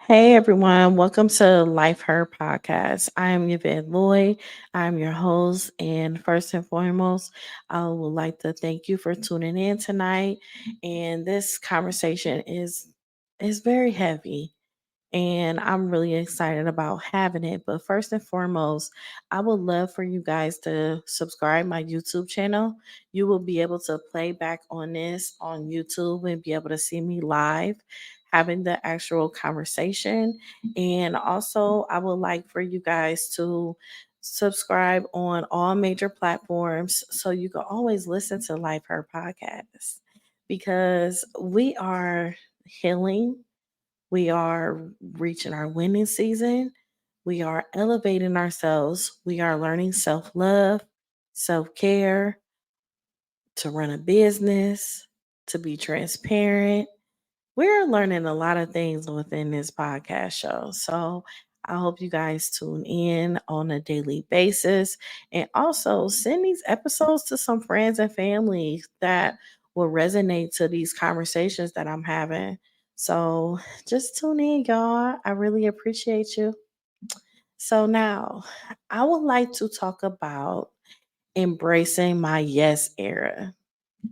Hey everyone, welcome to Life Her podcast. I am Yvette Lloyd. I'm your host, and first and foremost, I would like to thank you for tuning in tonight. And this conversation is very heavy, and I'm really excited about having it. But first and foremost, I would love for you guys to subscribe my YouTube channel. You will be able to play back on this on YouTube and be able to see me live having the actual conversation. And also, I would like for you guys to subscribe on all major platforms so you can always listen to Life Her podcast because we are healing, we are reaching our winning season. We are elevating ourselves. We are learning self love, self care, to run a business, to be transparent. We're learning a lot of things within this podcast show. So I hope you guys tune in on a daily basis and also send these episodes to some friends and family that will resonate to these conversations that I'm having. So just tune in, y'all. I really appreciate you. So now I would like to talk about embracing my yes era.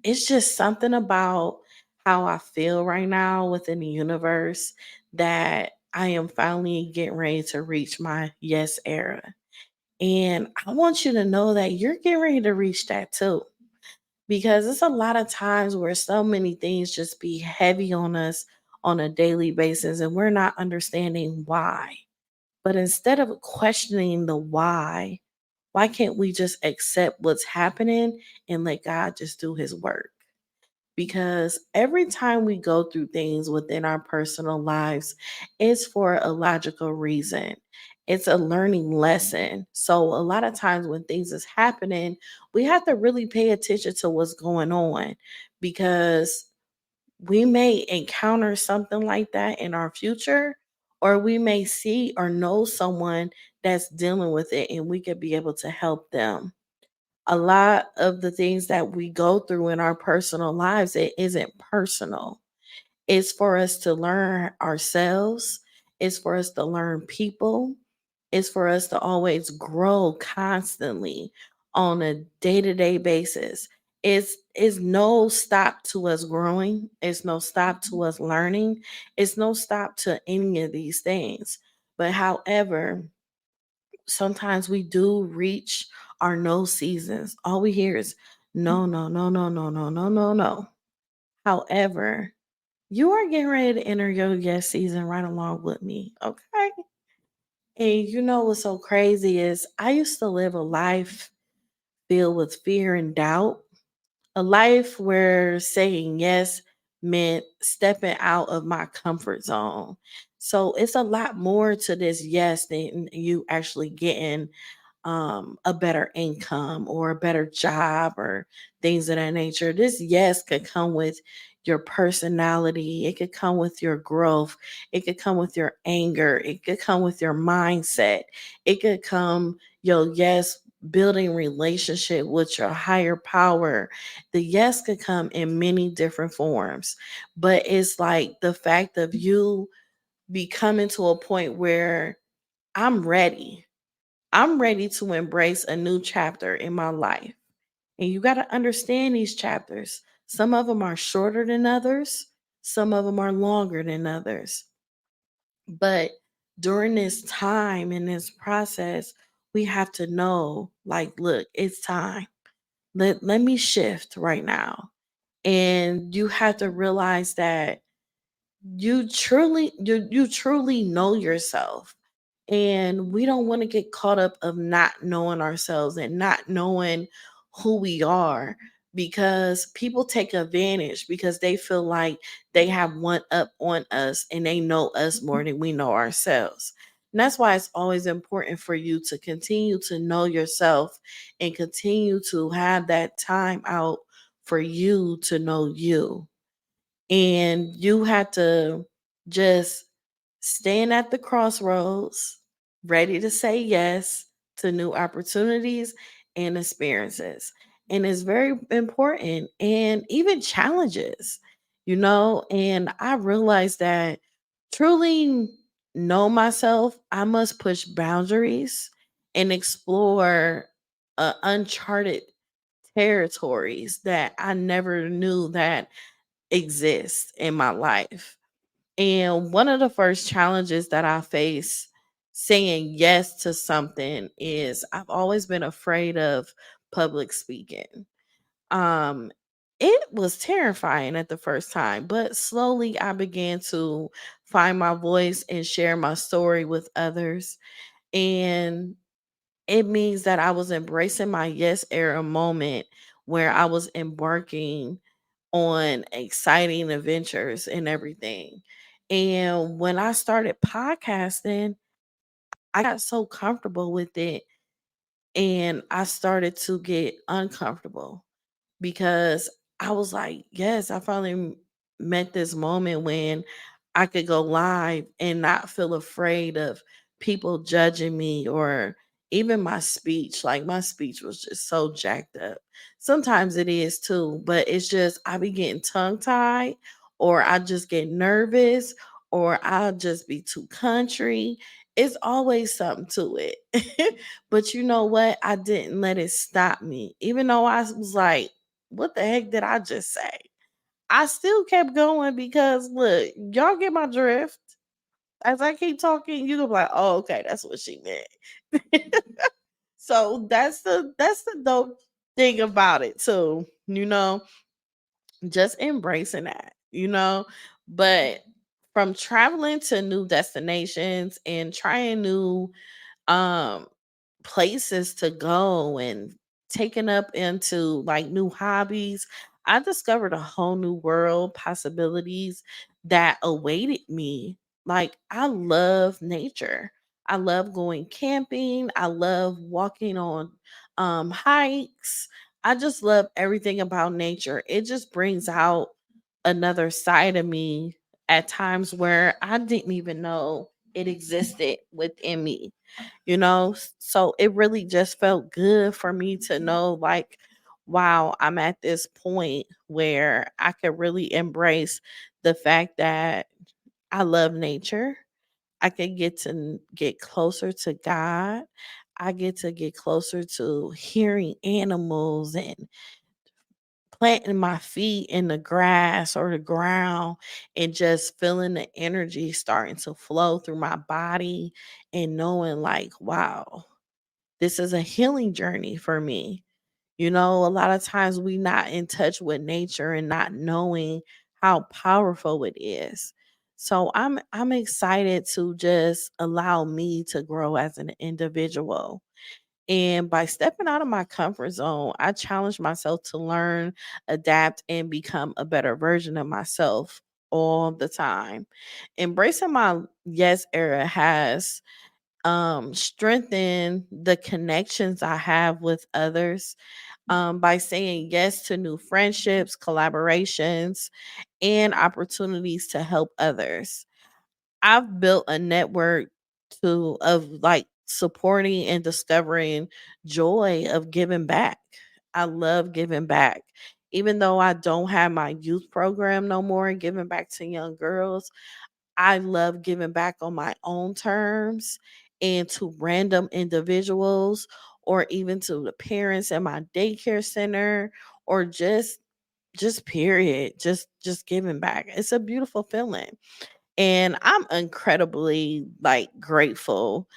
It's just something about how I feel right now within the universe that I am finally getting ready to reach my yes era. And I want you to know that you're getting ready to reach that too. Because it's a lot of times where so many things just be heavy on us on a daily basis and we're not understanding why. But instead of questioning the why can't we just accept what's happening and let God just do his work? Because every time we go through things within our personal lives, it's for a logical reason. It's a learning lesson. So a lot of times when things is happening, we have to really pay attention to what's going on because we may encounter something like that in our future, or we may see or know someone that's dealing with it and we could be able to help them. A lot of the things that we go through in our personal lives, it isn't personal. It's for us to learn ourselves. It's for us to learn people. It's for us to always grow constantly on a day-to-day basis. It's no stop to us growing. It's no stop to us learning. It's no stop to any of these things. But however, sometimes we do reach our no seasons. All we hear is no, no, no, no, no, no, no, no, no. However, you are getting ready to enter your yes season right along with me. Okay. And you know what's so crazy is I used to live a life filled with fear and doubt, a life where saying yes meant stepping out of my comfort zone. So it's a lot more to this yes than you actually getting a better income or a better job or things of that nature. This yes could come with your personality, it could come with your growth, it could come with your anger, it could come with your mindset, it could come, yo, yes, building relationship with your higher power. The yes could come in many different forms, but it's like the fact of you becoming to a point where I'm ready. I'm ready to embrace a new chapter in my life. And you got to understand these chapters. Some of them are shorter than others, some of them are longer than others. But during this time in this process, we have to know like, look, it's time. Let me shift right now. And you have to realize that you truly know yourself, and we don't want to get caught up of not knowing ourselves and not knowing who we are, because people take advantage because they feel like they have one up on us and they know us more than we know ourselves. And that's why it's always important for you to continue to know yourself and continue to have that time out for you to know you. And you have to just stand at the crossroads, ready to say yes to new opportunities and experiences. And it's very important, and even challenges, and I realized that truly. know myself, I must push boundaries and explore uncharted territories that I never knew that exist in my life. And one of the first challenges that I face saying yes to something is I've always been afraid of public speaking. Um it was terrifying at the first time, but slowly I began to find my voice and share my story with others. And it means that I was embracing my yes era moment where I was embarking on exciting adventures and everything. And when I started podcasting, I got so comfortable with it and I started to get uncomfortable because I was like, yes, I finally met this moment when I could go live and not feel afraid of people judging me or even my speech. Like my speech was just so jacked up. Sometimes it is too, but it's just I be getting tongue tied or I just get nervous or I'll just be too country. It's always something to it. But you know what? I didn't let it stop me. Even though I was like, what the heck did I just say? I still kept going because look, y'all get my drift. As I keep talking, you gonna be like, oh, okay, that's what she meant. So that's the dope thing about it too, just embracing that. But from traveling to new destinations and trying new um places to go and taking up into like new hobbies, I discovered a whole new world possibilities that awaited me. Like I love nature. I love going camping. I love walking on hikes. I just love everything about nature. It just brings out another side of me at times where I didn't even know it existed within me. So it really just felt good for me to know, like, wow, I'm at this point where I could really embrace the fact that I love nature. I can get closer to God. I get to get closer to hearing animals and planting my feet in the grass or the ground and just feeling the energy starting to flow through my body and knowing like, wow, this is a healing journey for me. A lot of times we not in touch with nature and not knowing how powerful it is. So I'm excited to just allow me to grow as an individual. And by stepping out of my comfort zone, I challenge myself to learn, adapt, and become a better version of myself all the time. Embracing my yes era has strengthen the connections I have with others by saying yes to new friendships, collaborations, and opportunities to help others. I've built a network of like supporting and discovering joy of giving back. I love giving back. Even though I don't have my youth program no more and giving back to young girls, I love giving back on my own terms and to random individuals or even to the parents at my daycare center or just period just giving back. It's a beautiful feeling. And I'm incredibly like grateful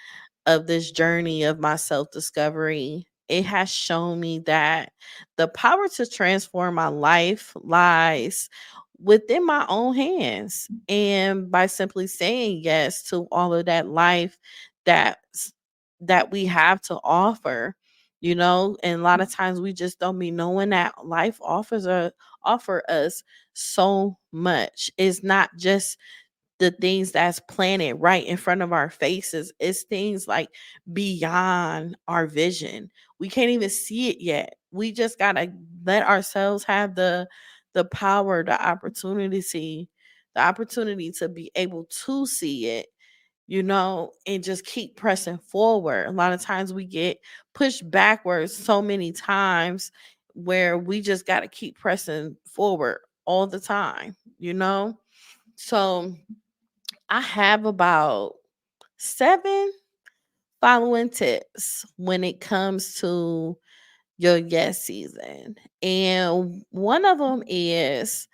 of this journey of my self discovery. It has shown me that the power to transform my life lies within my own hands. And by simply saying yes to all of that life that that we have to offer, and a lot of times we just don't be knowing that life offer us so much. It's not just the things that's planted right in front of our faces. It's things like beyond our vision. We can't even see it yet. We just gotta let ourselves have the power, the opportunity to be able to see it, and just keep pressing forward. A lot of times we get pushed backwards so many times where we just gotta keep pressing forward all the time. So I have about 7 following tips when it comes to your yes season. And one of them is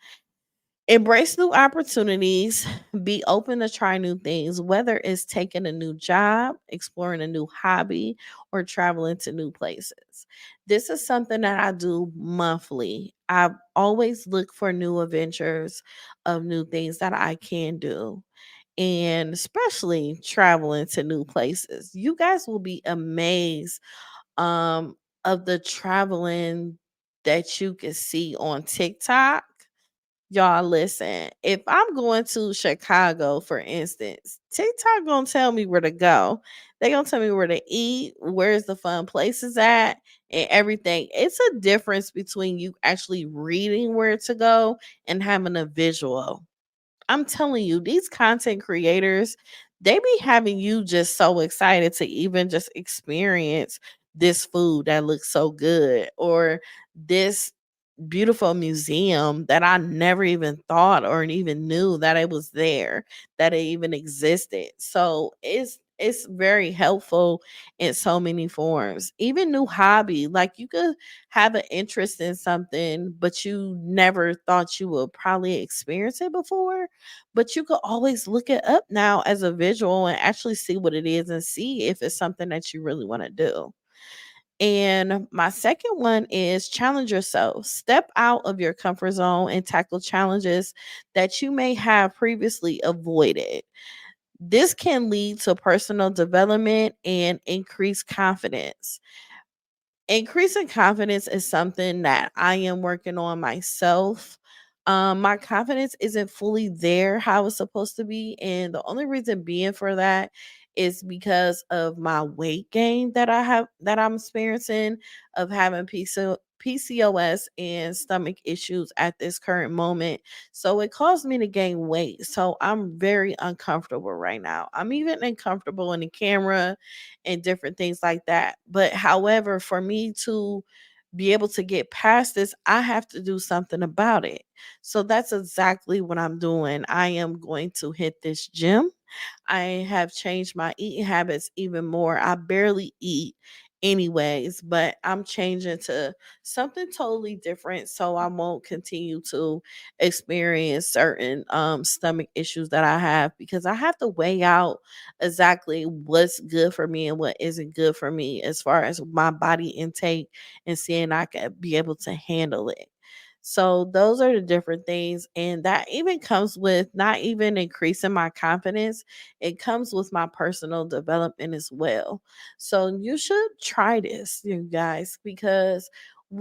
embrace new opportunities, be open to try new things, whether it's taking a new job, exploring a new hobby, or traveling to new places. This is something that I do monthly. I always look for new adventures of new things that I can do, and especially traveling to new places. You guys will be amazed um of the traveling that you can see on TikTok. Y'all listen, if I'm going to Chicago, for instance, TikTok gonna tell me where to go. They gonna tell me where to eat, where's the fun places at, and everything. It's a difference between you actually reading where to go and having a visual. I'm telling you, these content creators, they be having you just so excited to even just experience this food that looks so good, or this beautiful museum that I never even thought or even knew that it was there, that it even existed. So it's very helpful in so many forms. Even new hobby, like you could have an interest in something, but you never thought you would probably experience it before. But you could always look it up now as a visual and actually see what it is and see if it's something that you really want to do. And my second one is challenge yourself. Step out of your comfort zone and tackle challenges that you may have previously avoided. This can lead to personal development and increased confidence. Increasing confidence is something that I am working on myself. My confidence isn't fully there how it's supposed to be, and the only reason being for that is because of my weight gain that I'm experiencing, of having PCOS and stomach issues at this current moment. So it caused me to gain weight. So I'm very uncomfortable right now. I'm even uncomfortable in the camera and different things like that. But however, for me to be able to get past this, I have to do something about it. So that's exactly what I'm doing. I am going to hit this gym. I have changed my eating habits even more. I barely eat anyways, but I'm changing to something totally different so I won't continue to experience certain stomach issues that I have, because I have to weigh out exactly what's good for me and what isn't good for me as far as my body intake, and seeing I can be able to handle it. So those are the different things, and that even comes with not even increasing my confidence. It comes with my personal development as well. So you should try this, you guys, because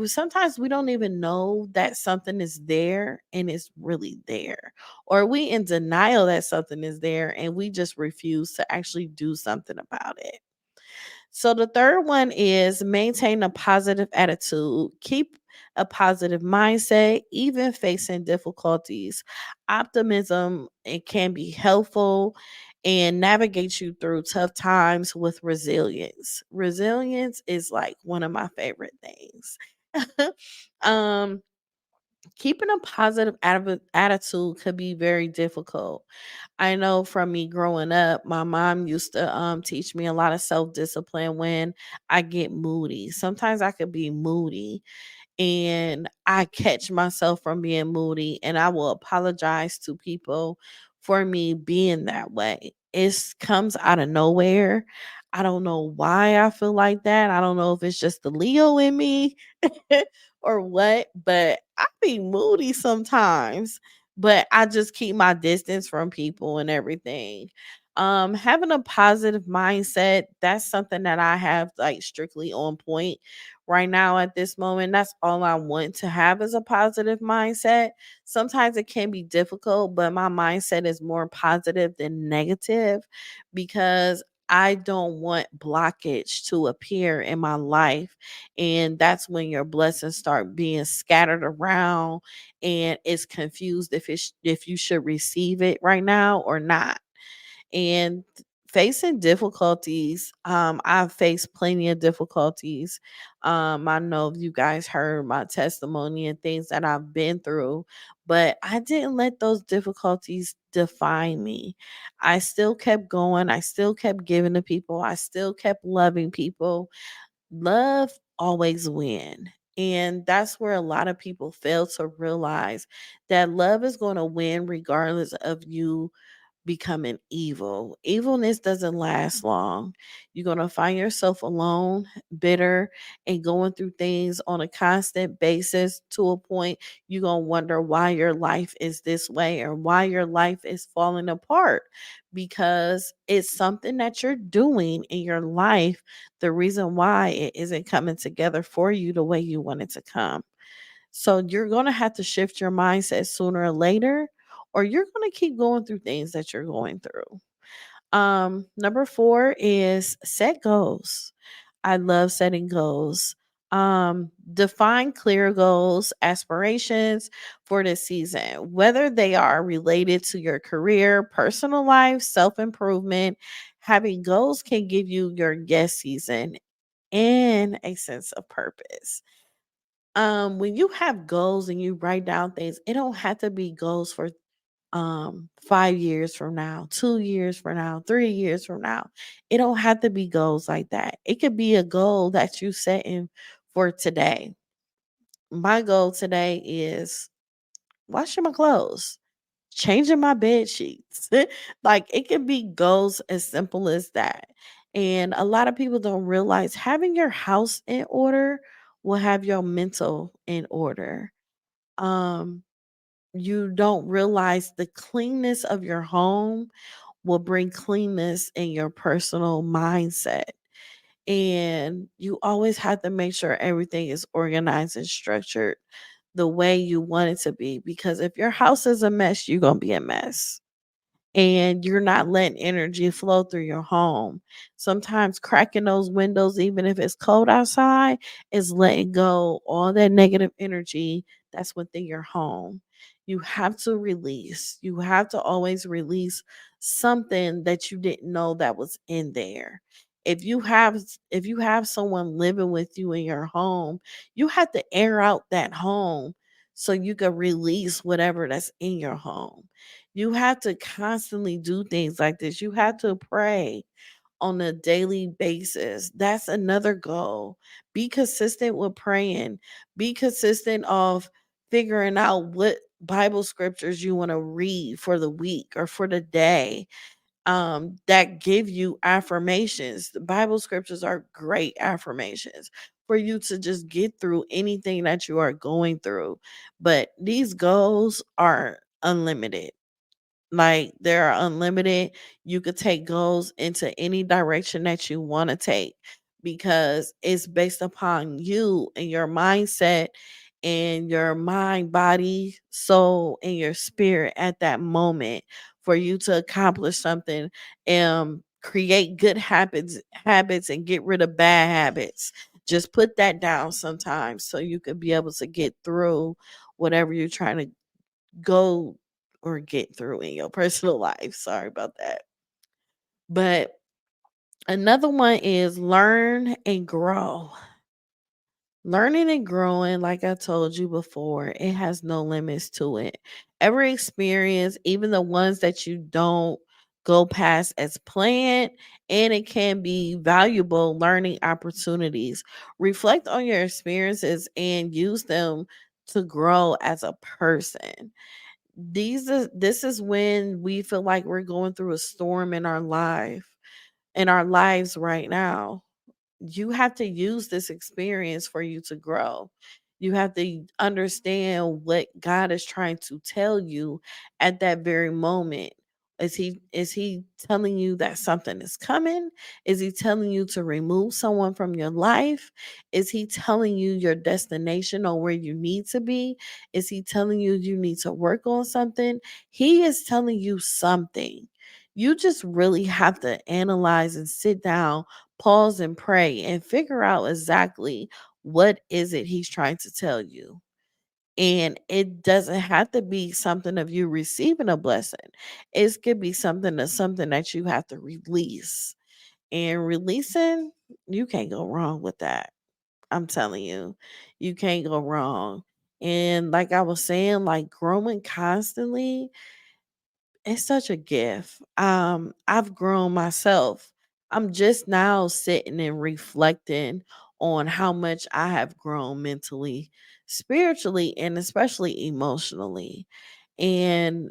sometimes we don't even know that something is there and it's really there, or we in denial that something is there and we just refuse to actually do something about it. So the third one is maintain a positive attitude. Keep a positive mindset, even facing difficulties. Optimism, it can be helpful and navigate you through tough times with resilience. Resilience is like one of my favorite things. um Keeping a positive attitude could be very difficult. I know from me growing up, my mom used to teach me a lot of self-discipline when I get moody. Sometimes I could be moody and I catch myself from being moody, and I will apologize to people for me being that way. It comes out of nowhere. I don't know why I feel like that. I don't know if it's just the Leo in me or what, but I be moody sometimes. But I just keep my distance from people and everything. Having a positive mindset, that's something that I have like strictly on point right now at this moment. That's all I want to have, is a positive mindset. Sometimes it can be difficult, but my mindset is more positive than negative, because I don't want blockage to appear in my life. And that's when your blessings start being scattered around, and it's confused if you should receive it right now or not. And facing difficulties, I've faced plenty of difficulties. I know you guys heard my testimony and things that I've been through, But I didn't let those difficulties define me. I still kept going. I still kept giving to people. I still kept loving people. Love always win. And that's where a lot of people fail to realize that love is going to win regardless of you becoming evil. Evilness doesn't last long. You're going to find yourself alone, bitter, and going through things on a constant basis to a point you're going to wonder why your life is this way or why your life is falling apart because it's something that you're doing in your life. The reason why it isn't coming together for you the way you want it to come. So you're going to have to shift your mindset sooner or later, or you're going to keep going through things that you're going through. Number 4 is set goals. I love setting goals. Define clear goals, aspirations for this season, whether they are related to your career, personal life, self improvement. Having goals can give you your yes season and a sense of purpose. When you have goals and you write down things, it don't have to be goals for 5 years from now, 2 years from now, 3 years from now. It don't have to be goals like that. It could be a goal that you set in for today. My goal today is washing my clothes, changing my bed sheets. Like it can be goals as simple as that. And a lot of people don't realize having your house in order will have your mental in order. Um, you don't realize the cleanness of your home will bring cleanness in your personal mindset. And you always have to make sure everything is organized and structured the way you want it to be. Because if your house is a mess, you're going to be a mess and you're not letting energy flow through your home. Sometimes cracking those windows, even if it's cold outside, is letting go all that negative energy that's within your home. You have to release. You have to always release something that you didn't know that was in there. If you have someone living with you in your home, you have to air out that home so you can release whatever that's in your home. You have to constantly do things like this. You have to pray on a daily basis. That's another goal. Be consistent with praying. Be consistent of figuring out what Bible scriptures you want to read for the week or for the day. That give you affirmations. The Bible scriptures are great affirmations for you to just get through anything that you are going through. But these goals are unlimited. Like they're unlimited. You could take goals into any direction that you want to take because it's based upon you and your mindset and your mind, body, soul, and your spirit at that moment for you to accomplish something and create good habits and get rid of bad habits. Just put that down sometimes so you can be able to get through whatever you're trying to go or get through in your personal life. Sorry about that. But another one is learn and grow. Learning and growing, like I told you before, it has no limits to it. Every experience, even the ones that you don't go past as planned, and it can be valuable learning opportunities. Reflect on your experiences and use them to grow as a person. This is when we feel like we're going through a storm in our lives right now. You have to use this experience for you to grow. You have to understand what God is trying to tell you at that very moment. Is he telling you that something is coming? Is he telling you to remove someone from your life? Is he telling you your destination or where you need to be? Is he telling you you need to work on something? He is telling you something. You just really have to analyze and sit down, pause and pray and figure out exactly what is it he's trying to tell you. And it doesn't have to be something of you receiving a blessing. It could be something that you have to release. And releasing, you can't go wrong with that. I'm telling you, you can't go wrong. And like I was saying, like growing constantly, it's such a gift. I've grown myself. I'm just now sitting and reflecting on how much I have grown mentally, spiritually, and especially emotionally. And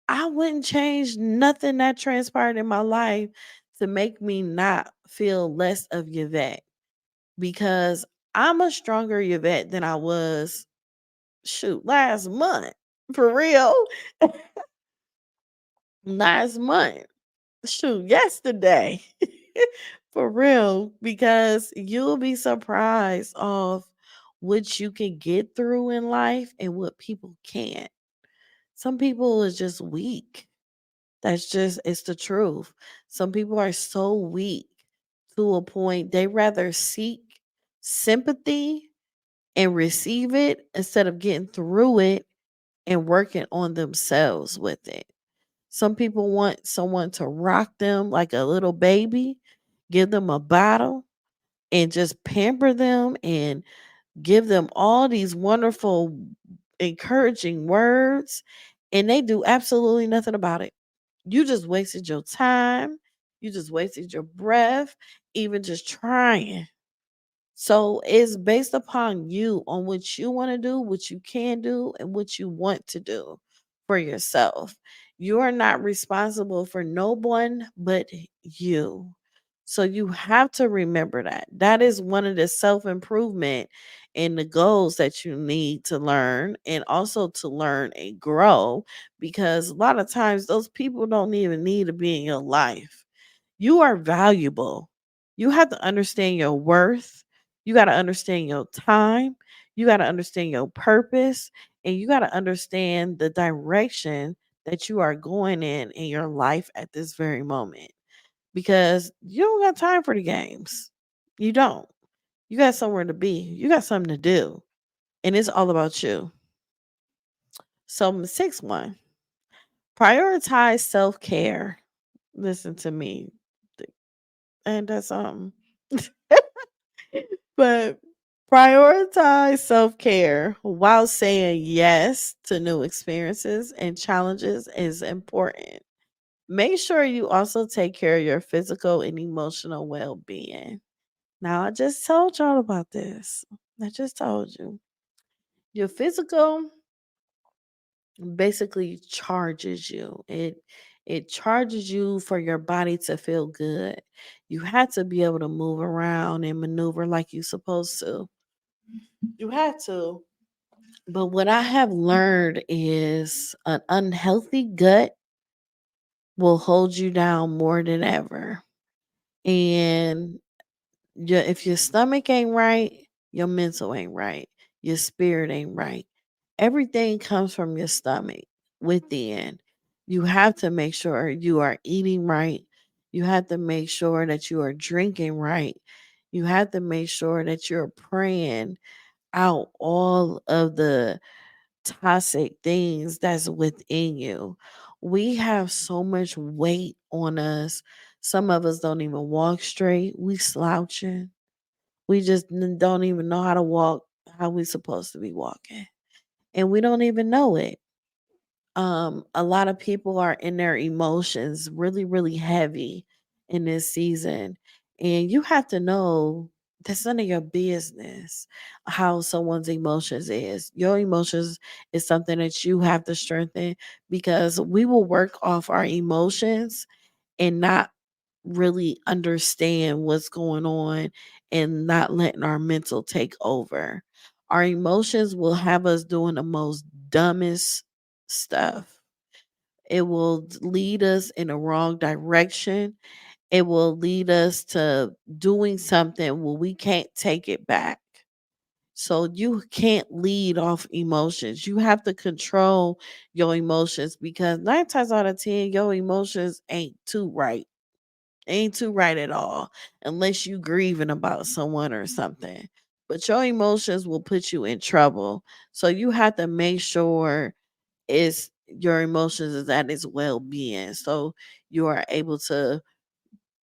I wouldn't change nothing that transpired in my life to make me not feel less of Yvette, because I'm a stronger Yvette than I was, shoot, last month. For real. Last month. Shoot, yesterday. For real. Because you'll be surprised of what you can get through in life and what people can't. Some people is just weak. That's just, it's the truth. Some people are so weak to a point they rather seek sympathy and receive it instead of getting through it and working on themselves with it. Some people want someone to rock them like a little baby, give them a bottle, and just pamper them and give them all these wonderful, encouraging words, and they do absolutely nothing about it. You just wasted your time. You just wasted your breath, even just trying. So it's based upon you on what you want to do, what you can do, and what you want to do for yourself. You are not responsible for no one but you. So you have to remember that. That is one of the self improvement and the goals that you need to learn, and also to learn and grow, because a lot of times those people don't even need to be in your life. You are valuable. You have to understand your worth. You got to understand your time. You got to understand your purpose. And you got to understand the direction that you are going in your life at this very moment. Because you don't got time for the games. You don't. You got somewhere to be. You got something to do. And it's all about you. So, the sixth one, prioritize self care. Listen to me. And that's but prioritize self care while saying yes to new experiences and challenges is important. Make sure you also take care of your physical and emotional well being. Now, I just told y'all about this. I just told you. Your physical basically charges you. It charges you for your body to feel good. You have to be able to move around and maneuver like you're supposed to. You have to. But what I have learned is an unhealthy gut will hold you down more than ever. And if your stomach ain't right, your mental ain't right, your spirit ain't right. Everything comes from your stomach within. You have to make sure you are eating right. You have to make sure that you are drinking right. You have to make sure that you're praying out all of the toxic things that's within you. We have so much weight on us. Some of us don't even walk straight. We slouching. We just don't even know how to walk how we supposed to be walking. And we don't even know it. A lot of people are in their emotions really, really heavy in this season. And you have to know that's none of your business how someone's emotions is. Your emotions is something that you have to strengthen, because we will work off our emotions and not really understand what's going on and not letting our mental take over. Our emotions will have us doing the most dumbest stuff. It will lead us in the wrong direction. It will lead us to doing something where we can't take it back. So you can't lead off emotions. You have to control your emotions, because nine times out of 10, your emotions ain't too right at all, unless you grieving about someone or something. But your emotions will put you in trouble. So you have to make sure is your emotions is at its well being. So you are able to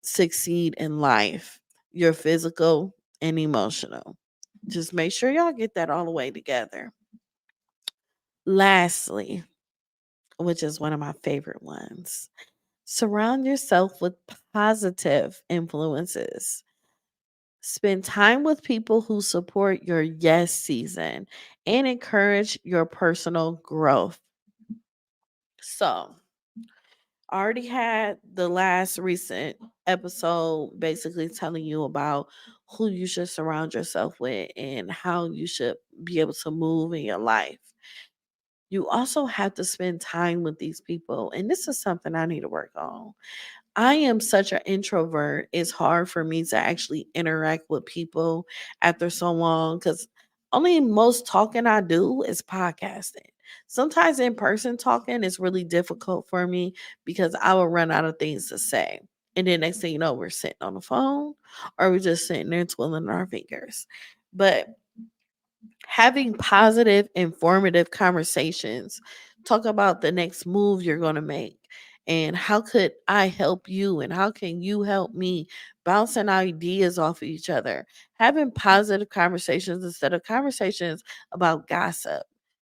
succeed in life, your physical and emotional. Just make sure y'all get that all the way together. Lastly, which is one of my favorite ones, surround yourself with positive influences. Spend time with people who support your yes season and encourage your personal growth. So, I already had the last recent episode basically telling you about who you should surround yourself with and how you should be able to move in your life. You also have to spend time with these people. And this is something I need to work on. I am such an introvert. It's hard for me to actually interact with people after so long because only most talking I do is podcasting. Sometimes in person talking is really difficult for me because I will run out of things to say. And then next thing you know, we're sitting on the phone or we're just sitting there twiddling our fingers. But having positive, informative conversations. Talk about the next move you're going to make and how could I help you and how can you help me, bouncing ideas off of each other. Having positive conversations instead of conversations about gossip,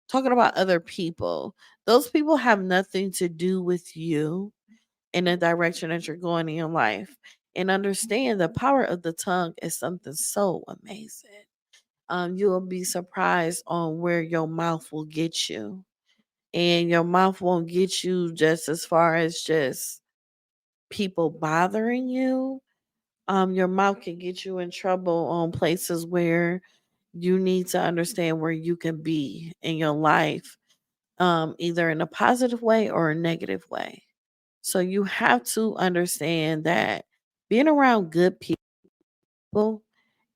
talking about other people. Those people have nothing to do with you in the direction that you're going in your life. And understand the power of the tongue is something so amazing. You will be surprised on where your mouth will get you. And your mouth won't get you just as far as just people bothering you. Your mouth can get you in trouble on places where you need to understand where you can be in your life, either in a positive way or a negative way. So you have to understand that being around good people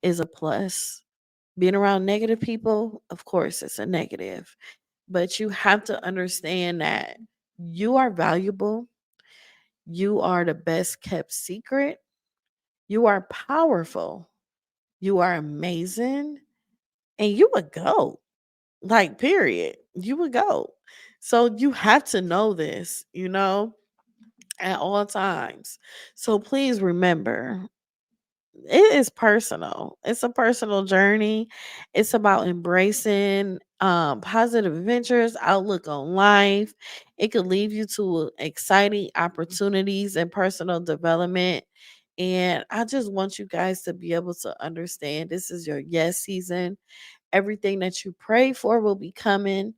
is a plus. Being around negative people, of course, it's a negative. But you have to understand that you are valuable. You are the best kept secret. You are powerful. You are amazing. And you would go. Like, period. You would go. So you have to know this, at all times. So please remember, it is personal. It's a personal journey. It's about embracing positive adventures, outlook on life. It could lead you to exciting opportunities and personal development. And I just want you guys to be able to understand this is your yes season. Everything that you pray for will be coming.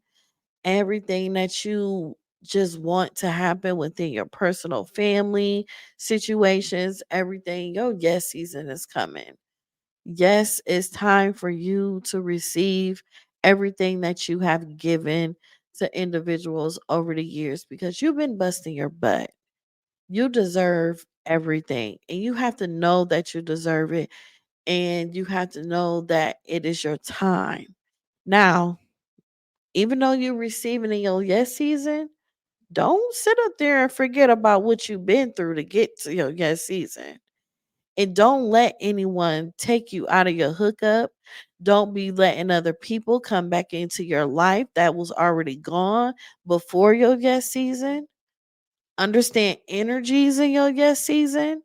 Everything that you just want to happen within your personal family situations, everything, your yes season is coming. Yes, it's time for you to receive everything that you have given to individuals over the years because you've been busting your butt. You deserve everything, and you have to know that you deserve it, and you have to know that it is your time. Now, even though you're receiving in your yes season, don't sit up there and forget about what you've been through to get to your yes season. And don't let anyone take you out of your hookup. Don't be letting other people come back into your life that was already gone before your yes season. Understand energies in your yes season.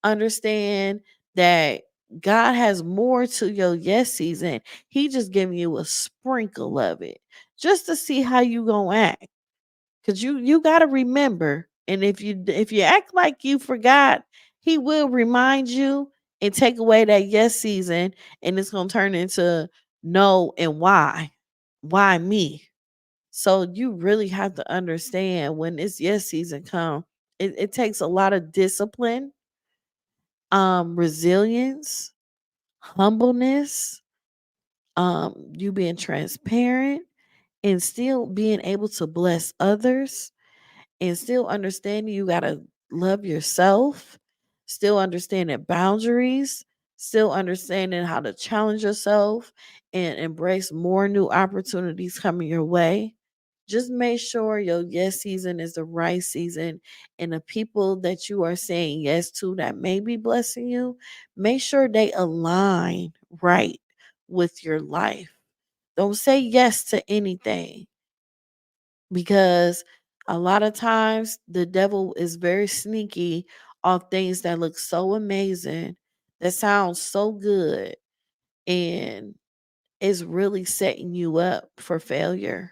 Understand that God has more to your yes season. He just giving you a sprinkle of it just to see how you gonna act. Cause you gotta remember, and if you act like you forgot, he will remind you and take away that yes season, and it's gonna turn into no and why. Why me? So you really have to understand when this yes season come, it takes a lot of discipline, resilience, humbleness, you being transparent and still being able to bless others and still understanding you got to love yourself, still understanding boundaries, still understanding how to challenge yourself and embrace more new opportunities coming your way. Just make sure your yes season is the right season and the people that you are saying yes to that may be blessing you, make sure they align right with your life. Don't say yes to anything because a lot of times the devil is very sneaky off things that look so amazing, that sounds so good, and is really setting you up for failure.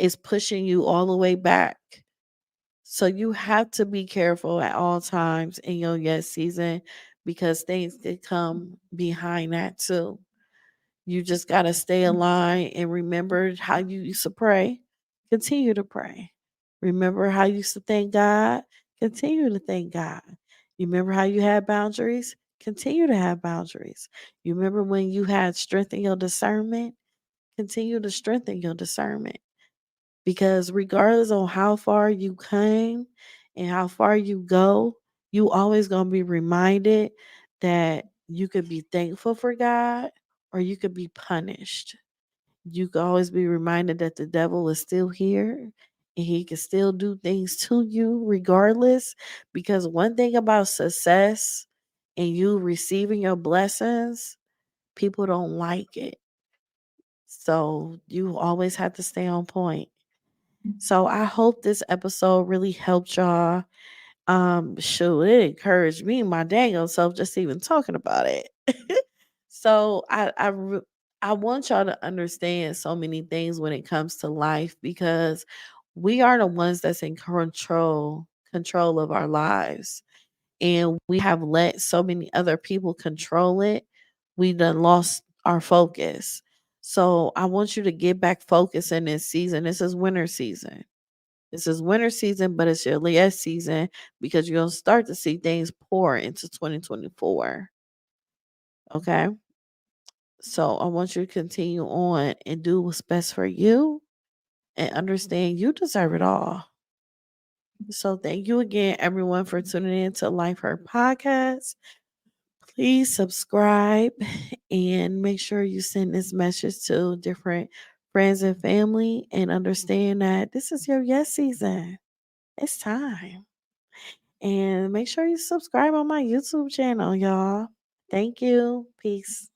is pushing you all the way back. So you have to be careful at all times in your yes season because things could come behind that too. You just got to stay aligned and remember how you used to pray. Continue to pray. Remember how you used to thank God. Continue to thank God. You remember how you had boundaries? Continue to have boundaries. You remember when you had strength in your discernment? Continue to strengthen your discernment. Because regardless of how far you came and how far you go, you always going to be reminded that you could be thankful for God or you could be punished. You could always be reminded that the devil is still here and he can still do things to you regardless. Because one thing about success and you receiving your blessings, people don't like it. So you always have to stay on point. So I hope this episode really helped y'all. Shoot, it encouraged me, my dang old self, just even talking about it. So I want y'all to understand so many things when it comes to life because we are the ones that's in control of our lives, and we have let so many other people control it. We done lost our focus. So I want you to get back focused in this season. This is winter season. This is winter season, but it's your last season because you're going to start to see things pour into 2024. Okay. So I want you to continue on and do what's best for you and understand you deserve it all. So thank you again, everyone, for tuning in to Life Hurt Podcast. Please subscribe and make sure you send this message to different friends and family and understand that this is your yes season. It's time. And make sure you subscribe on my YouTube channel, y'all. Thank you. Peace.